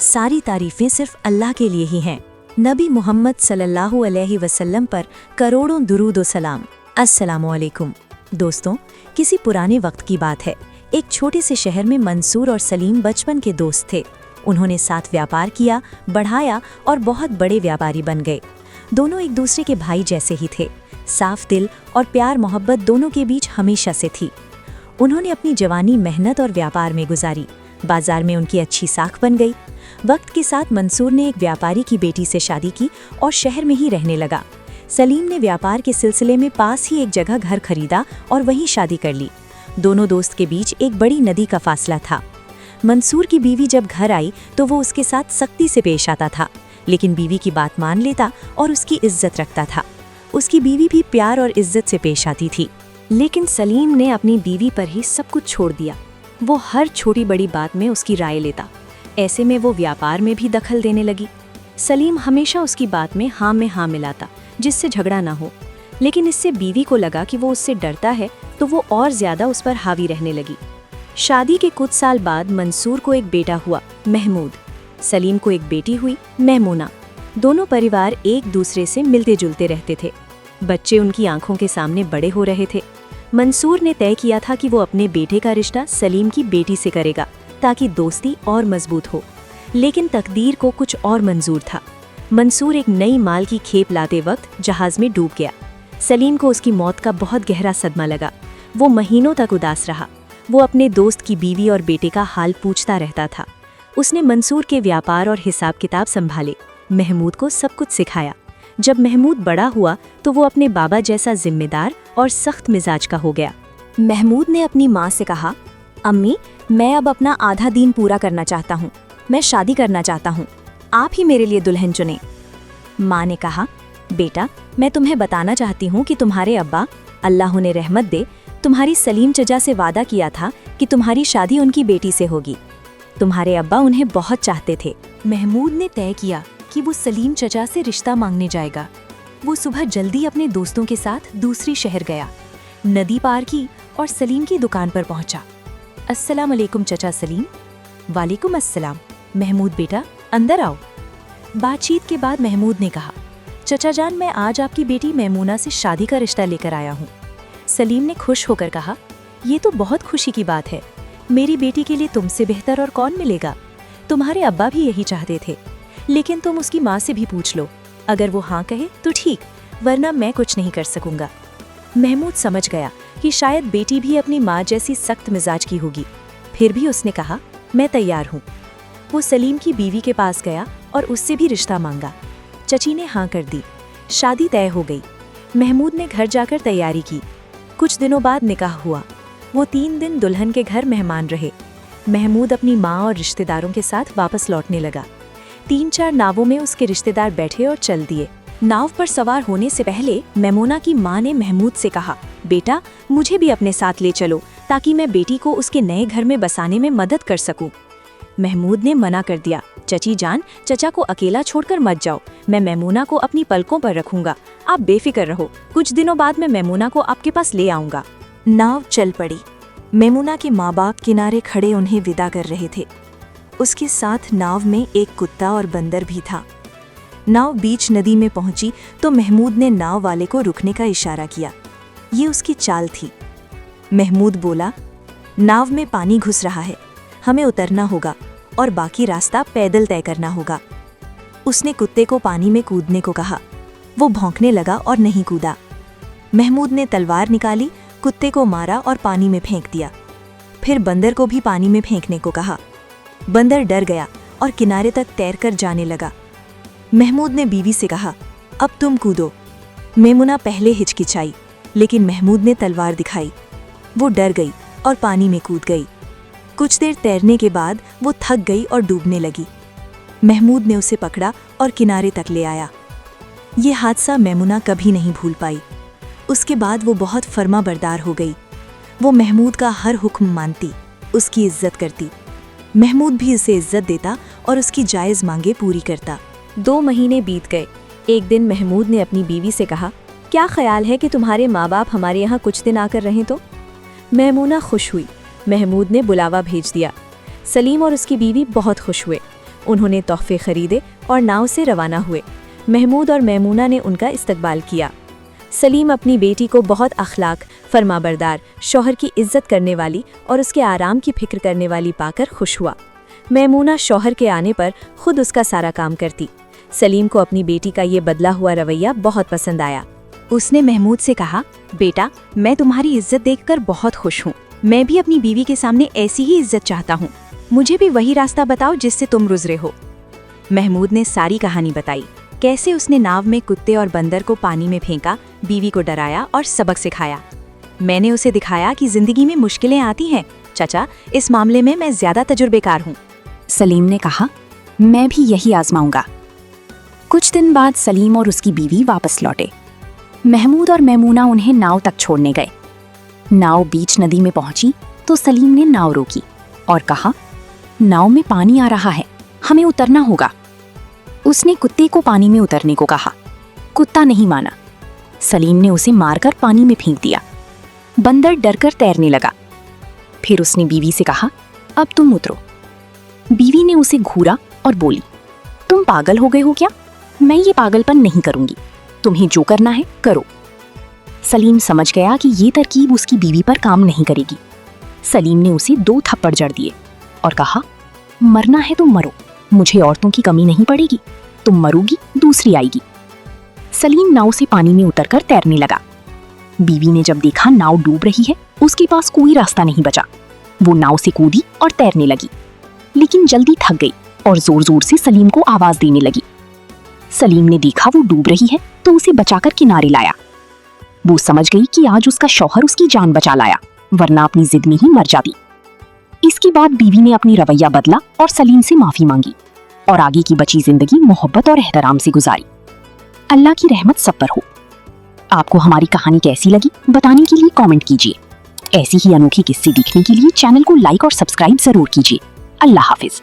सारी तारीफें सिर्फ अल्लाह के लिए ही हैं। नबी मोहम्मद सल्लल्लाहु अलैहि वसल्लम पर करोड़ों दुरूद व सलाम। अस्सलामु अलैकुम। दोस्तों, किसी पुराने वक्त की बात है। एक छोटे से शहर में मंसूर और सलीम बचपन के दोस्त थे। उन्होंने साथ व्यापार किया, बढ़ाया और बहुत बड़े व्यापारी बन गए। दोनों एक दूसरे के भाई जैसे ही थे। साफ दिल और प्यार मोहब्बत दोनों के बीच हमेशा से थी। उन्होंने अपनी जवानी मेहनत और व्यापार में गुजारी। बाजार में उनकी अच्छी साख बन गई। वक्त के साथ मंसूर ने एक व्यापारी की बेटी से शादी की और शहर में ही रहने लगा। सलीम ने व्यापार के सिलसिले में पास ही एक जगह घर खरीदा और वहीं शादी कर ली। दोनों दोस्त के बीच एक बड़ी नदी का फासला था। मंसूर की बीवी जब घर आई तो वो उसके साथ सख्ती से पेश आता था, लेकिन बीवी की बात मान लेता और उसकी इज्जत रखता था। उसकी बीवी भी प्यार और इज्जत से पेश आती थी। लेकिन सलीम ने अपनी बीवी पर ही सब कुछ छोड़ दिया। वो हर छोटी बड़ी बात में उसकी राय लेता। ऐसे में वो व्यापार में भी दखल देने लगी। सलीम हमेशा उसकी बात में हाँ मिलाता, जिससे झगड़ा ना हो। लेकिन इससे बीवी को लगा कि वो उससे डरता है, तो वो और ज्यादा उस पर हावी रहने लगी। शादी के कुछ साल बाद मंसूर को एक बेटा हुआ, महमूद। सलीम को एक बेटी हुई, मैमूना। दोनों परिवार एक दूसरे से मिलते जुलते रहते थे। बच्चे उनकी आंखों के सामने बड़े हो रहे थे। मंसूर ने तय किया था कि वो अपने बेटे का रिश्ता सलीम की बेटी से करेगा, ताकि दोस्ती और मजबूत हो। लेकिन तकदीर को कुछ और मंजूर था। मंसूर एक नई माल की खेप लाते वक्त जहाज में डूब गया। सलीम को उसकी मौत का बहुत गहरा सदमा लगा। वो महीनों तक उदास रहा। वो अपने दोस्त की बीवी और बेटे का हाल पूछता रहता था। उसने मंसूर के व्यापार और हिसाब किताब संभाले, महमूद को सब कुछ सिखाया। जब महमूद बड़ा हुआ तो वो अपने बाबा जैसा जिम्मेदार और सख्त मिजाज का हो गया। महमूद ने अपनी माँ से कहा, अम्मी, मैं अब अपना आधा दीन पूरा करना चाहता हूँ। मैं शादी करना चाहता हूँ। आप ही मेरे लिए दुल्हन चुनें। माँ ने कहा, बेटा, मैं तुम्हें बताना चाहती हूँ कि तुम्हारे अब्बा, अल्लाह उन्हें रहमत दे, तुम्हारी सलीम चचा से वादा किया था कि तुम्हारी शादी उनकी बेटी से होगी। तुम्हारे अब्बा उन्हें बहुत चाहते थे। महमूद ने तय किया कि वो सलीम चचा से रिश्ता मांगने जाएगा। वो सुबह जल्दी अपने दोस्तों के साथ दूसरी शहर गया, नदी पार की और सलीम की दुकान पर पहुंचा। अस्सलाम अलैकुम चचा सलीम। वालेकुम अस्सलाम। महमूद बेटा, अंदर आओ। बातचीत के बाद महमूद ने कहा, चचा जान, मैं आज आपकी बेटी मैमूना से शादी का रिश्ता लेकर आया हूँ। सलीम ने खुश होकर कहा, ये तो बहुत खुशी की बात है। मेरी बेटी के लिए तुमसे बेहतर और कौन मिलेगा। तुम्हारे अब्बा भी यही चाहते थे, लेकिन तुम उसकी माँ से भी पूछ लो। अगर वो हाँ कहे तो ठीक, वरना मैं कुछ नहीं कर सकूंगा। महमूद समझ गया कि शायद बेटी भी अपनी माँ जैसी सख्त मिजाज की होगी। फिर भी उसने कहा, मैं तैयार हूँ। वो सलीम की बीवी के पास गया और उससे भी रिश्ता मांगा। चची ने हाँ कर दी। शादी तय हो गई। महमूद ने घर जाकर तैयारी की। कुछ दिनों बाद निकाह हुआ। वो 3 दिन दुल्हन के घर मेहमान रहे। महमूद अपनी माँ और रिश्तेदारों के साथ वापस लौटने लगा। 3-4 नावों में उसके रिश्तेदार बैठे और चल दिए। नाव पर सवार होने से पहले मैमूना की माँ ने महमूद से कहा, बेटा, मुझे भी अपने साथ ले चलो, ताकि मैं बेटी को उसके नए घर में बसाने में मदद कर सकूं। महमूद ने मना कर दिया, चची जान, चचा को अकेला छोड़कर मत जाओ। मैं मैमूना को अपनी पलकों पर रखूंगा। आप बेफिक्र रहो। कुछ दिनों बाद मैं मैमूना को आपके पास ले आऊंगा। नाव चल पड़ी। मैमूना के माँ बाप किनारे खड़े उन्हें विदा कर रहे थे। उसके साथ नाव में एक कुत्ता और बंदर भी था। नाव बीच नदी में पहुंची तो महमूद ने नाव वाले को रुकने का इशारा किया। ये उसकी चाल थी। महमूद बोला, नाव में पानी घुस रहा है, हमें उतरना होगा और बाकी रास्ता पैदल तय करना होगा। उसने कुत्ते को पानी में कूदने को कहा। वो भौंकने लगा और नहीं कूदा। महमूद ने तलवार निकाली, कुत्ते को मारा और पानी में फेंक दिया। फिर बंदर को भी पानी में फेंकने को कहा। बंदर डर गया और किनारे तक तैरकर जाने लगा। महमूद ने बीवी से कहा, अब तुम कूदो। मैमूना पहले हिचकिचाई, लेकिन महमूद ने तलवार दिखाई। वो डर गई और पानी में कूद गई। कुछ देर तैरने के बाद वो थक गई और डूबने लगी। महमूद ने उसे पकड़ा और किनारे तक ले आया। ये हादसा मैमूना कभी नहीं भूल पाई। उसके बाद वो बहुत फर्माबरदार हो गई। वो महमूद का हर हुक्म मानती, उसकी इज्जत करती। महमूद भी उसे इज्जत देता और उसकी जायज़ मांगे पूरी करता। 2 महीने बीत गए। एक दिन महमूद ने अपनी बीवी से कहा, क्या ख्याल है कि तुम्हारे माँ बाप हमारे यहाँ कुछ दिन आकर रहें तो? मैमूना खुश हुई। महमूद ने बुलावा भेज दिया। सलीम और उसकी बीवी बहुत खुश हुए। उन्होंने तोहफे खरीदे और नाव से रवाना हुए। महमूद और मैमूना ने उनका इस्तकबाल किया। सलीम अपनी बेटी को बहुत अखलाक, फरमाबरदार, शौहर की इज्जत करने वाली और उसके आराम की फिक्र करने वाली पाकर खुश हुआ। मैमूना शौहर के आने पर खुद उसका सारा काम करती। सलीम को अपनी बेटी का ये बदला हुआ रवैया बहुत पसंद आया। उसने महमूद से कहा, बेटा, मैं तुम्हारी इज्जत देखकर बहुत खुश हूँ। मैं भी अपनी बीवी के सामने ऐसी ही इज्जत चाहता हूँ। मुझे भी वही रास्ता बताओ जिससे तुम गुजरे हो। महमूद ने सारी कहानी बताई, कैसे उसने नाव में कुत्ते और बंदर को पानी में फेंका, बीवी को डराया और सबक सिखाया। मैंने उसे दिखाया कि जिंदगी में मुश्किलें आती हैं। चाचा, इस मामले में मैं ज्यादा तजुर्बेकार हूँ। सलीम ने कहा, मैं भी यही आजमाऊंगा। कुछ दिन बाद सलीम और उसकी बीवी वापस लौटे। महमूद और मैमूना उन्हें नाव तक छोड़ने गए। नाव बीच नदी में पहुंची तो सलीम ने नाव रोकी और कहा, नाव में पानी आ रहा है, हमें उतरना होगा। उसने कुत्ते को पानी में उतरने को कहा। कुत्ता नहीं माना। सलीम ने उसे मारकर पानी में फेंक दिया। बंदर डरकर तैरने लगा। फिर उसने बीवी से कहा, अब तुम उतरो। बीवी ने उसे घूरा और बोली, तुम पागल हो गए हो क्या? मैं ये पागलपन नहीं करूंगी। तुम्हें जो करना है करो। सलीम समझ गया कि ये तरकीब उसकी बीवी पर काम नहीं करेगी। सलीम ने उसे 2 थप्पड़ जड़ दिए और कहा, मरना है तो मरो, मुझे औरतों की कमी नहीं पड़ेगी। तुम मरोगी, दूसरी आएगी। सलीम नाव से पानी में उतरकर तैरने लगा। बीवी ने जब देखा नाव डूब रही है, उसके पास कोई रास्ता नहीं बचा। वो नाव से कूदी और तैरने लगी, लेकिन जल्दी थक गई और जोर जोर से सलीम को आवाज देने लगी। सलीम ने देखा वो डूब रही है तो उसे बचाकर किनारे लाया। वो समझ गई कि आज उसका शौहर उसकी जान बचा लाया, वरना अपनी जिद में ही मर जाती। इसके बाद बीवी ने अपनी रवैया बदला और सलीम से माफी मांगी और आगे की बची जिंदगी मोहब्बत और एहतराम से गुजारी। अल्लाह की रहमत सब पर हो। आपको हमारी कहानी कैसी लगी बताने के लिए कमेंट कीजिए। ऐसी ही अनोखी किस्से देखने के लिए चैनल को लाइक और सब्सक्राइब जरूर कीजिए। अल्लाह हाफिज।